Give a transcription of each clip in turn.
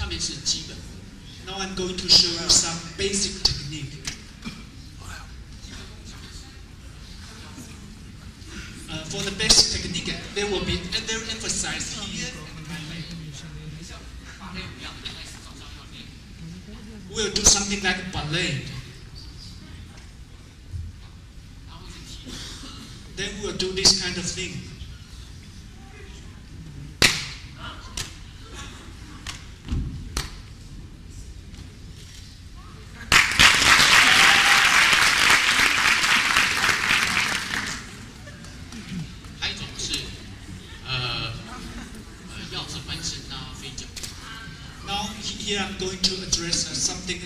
上面是基本。Now I'm going to show you some basic technique. For the basic technique, there will be other emphasized here. We'll do something like ballet. Then we'll do this kind of thing. Now here I'm going to address something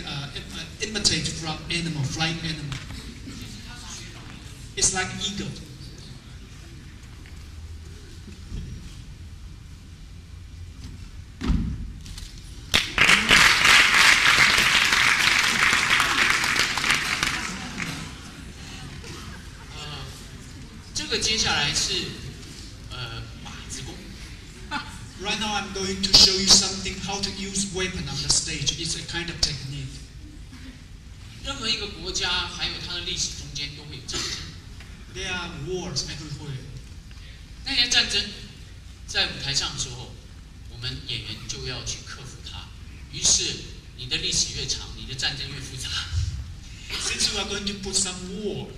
imitate from animal, flying animal. It's like eagle. Right now I'm going to show you something how to use weapon on the stage. It's a kind of technique. 任何一个国家还有它的历史中间都会有战争。There are wars everywhere. 那些战争在舞台上的时候，我们演员就要去克服它。于是你的历史越长，你的战争越复杂。Since you are going to put some war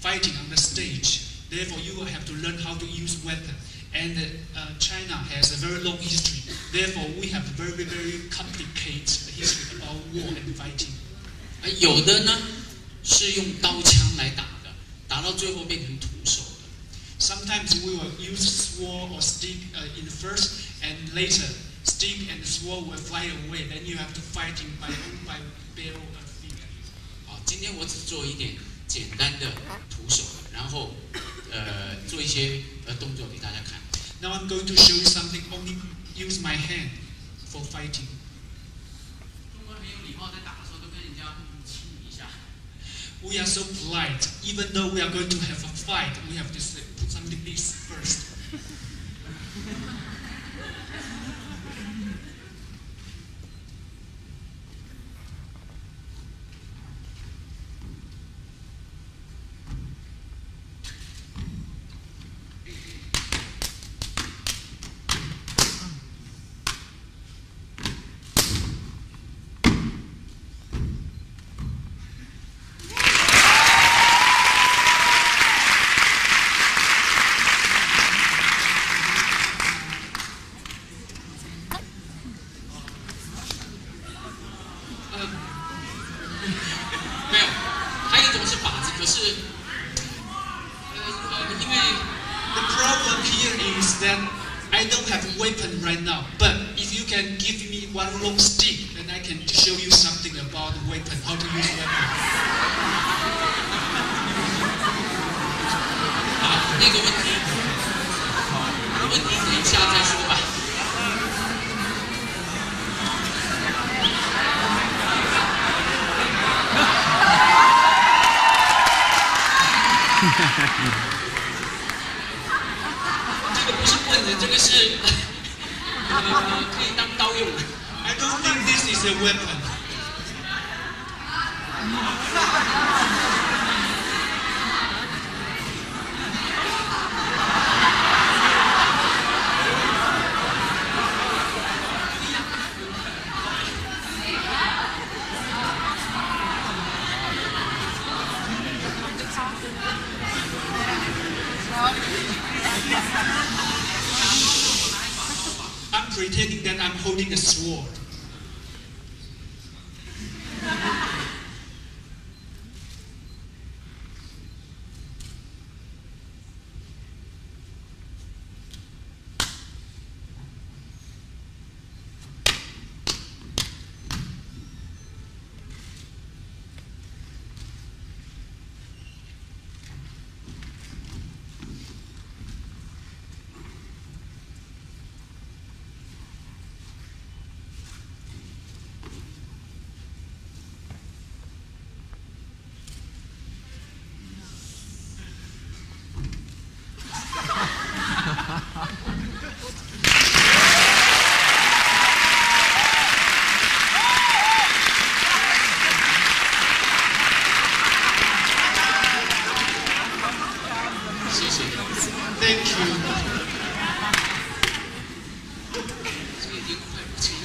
fighting on the stage, therefore you will have to learn how to use weapon. And China has a very long history. Therefore, we have a very, very complicated history about war and fighting. 有的呢是用刀枪来打的，打到最后变成徒手的。Sometimes we will use sword or stick in the first, and later stick and sword will fly away. Then you have to fighting by bare feet. 好，今天我只做一点简单的徒手，然后做一些动作给大家看。Now I'm going to show you something. Only use my hand for fighting. 中国人很有礼貌，在打的时候都跟人家亲一下。We are so polite. Even though we are going to have a fight, we have to put something this first. I don't have a weapon right now, but if you can give me one long stick, then I can show you something about the weapon, how to use weapon. 好，那个问题等一下再说吧。这个不是棍子，这个是可以当刀用的。I don't think this is a weapon. I'm pretending that I'm holding a sword.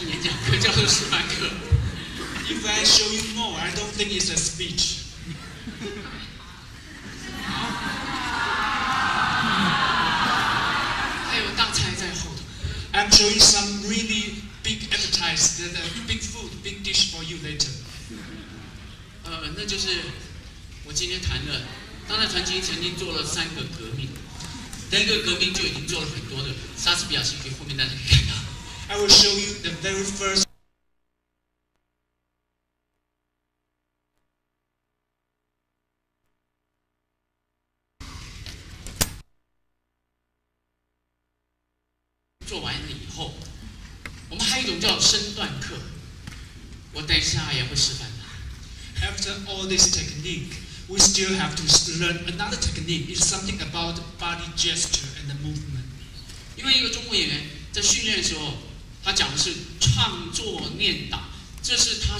演讲课，叫做示范课。If I show you more, I don't think it's a speech. 还有大菜在后头。I'm showing some really big appetites, big food, big dish for you later. 那就是我今天谈的，当代传奇曾经做了3个革命，第一个革命就已经做了很多的莎士比亚戏剧，后面大家可以看到。I will show you the very first. 做完了以后，我们还有一种叫身段课，我等一下也会示范的。After all this technique, we still have to learn another technique. It's something about body gesture and the movement. 因为一个中国演员在训练的时候，他讲的是唱作念打，这是他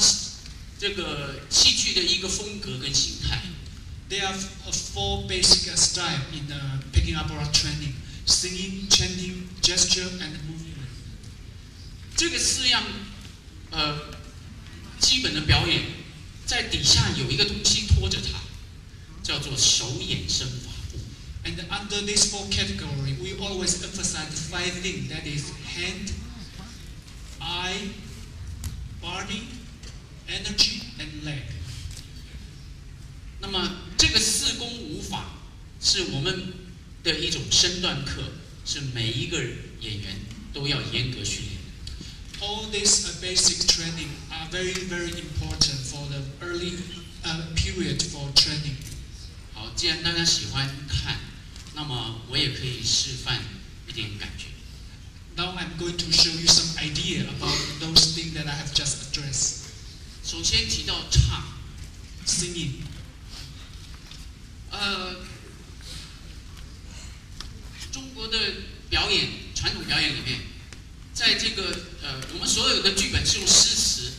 这个戏剧的一个风格跟形态。There are 4 basic styles in picking up our training: singing, chanting, gesture, and movement. 这个4样基本的表演，在底下有一个东西拖着它，叫做手眼身法步。And under these 4 categories, we always emphasize the 5 things, that is hand, eye, body, energy, and leg. 那么这个4功5法是我们的一种身段课，是每一个演员都要严格训练。All these basic training are very, very important for the early period for training. 好，既然大家喜欢看，那么我也可以示范一点感觉。Now I'm going to show you some idea about those things that I have just addressed. 首先提到唱 ，singing. 中国的表演，传统表演里面，在这个我们所有的剧本是用诗词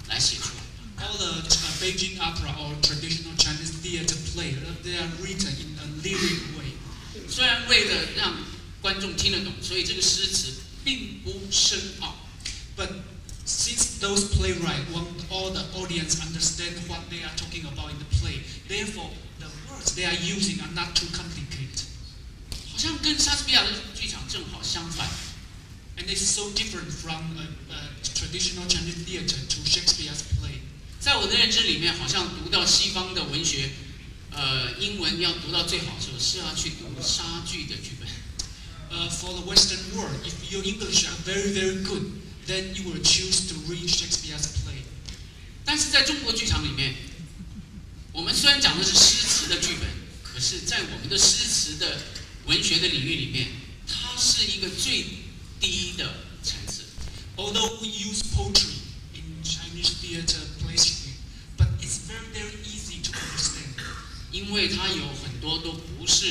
来写出来的。All the Beijing opera or traditional Chinese theater play, they are written in a lyric way. 虽然为了让观众听得懂，所以这个诗词并不深奥。But since those playwrights want all the audience understand what they are talking about in the play, therefore the words they are using are not too complicated. 好像跟莎士比亚的剧场正好相反。And it's so different from traditional Chinese theater to Shakespeare's play. 在我的认知里面，好像读到西方的文学，英文要读到最好的时候，是要去读莎剧的剧本。For the Western world, if your English are very, very good, then you will choose to read Shakespeare's play. 但是在中国剧场里面，我们虽然讲的是诗词的剧本，可是，在我们的诗词的文学的领域里面，它是一个最低的层次。Although we use poetry in Chinese theater plays, but it's very, very easy to understand. 因为它有很多都不是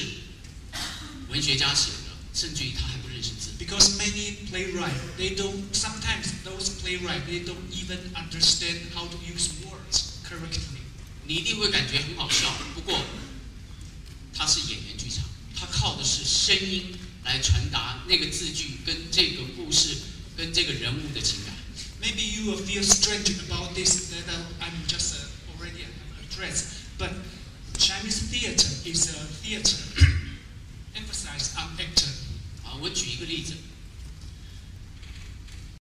文学家写的，甚至于他还不认识字。Because many playwrights, sometimes those playwrights, they don't even understand how to use words correctly. 你一定会感觉很好笑，不过它是演员剧场，它靠的是声音来传达那个字句跟这个故事跟这个人物的情感。Maybe you will feel strange about this that I'm just already addressed, but Chinese theater is a theater emphasized on actor. 我举一个例子，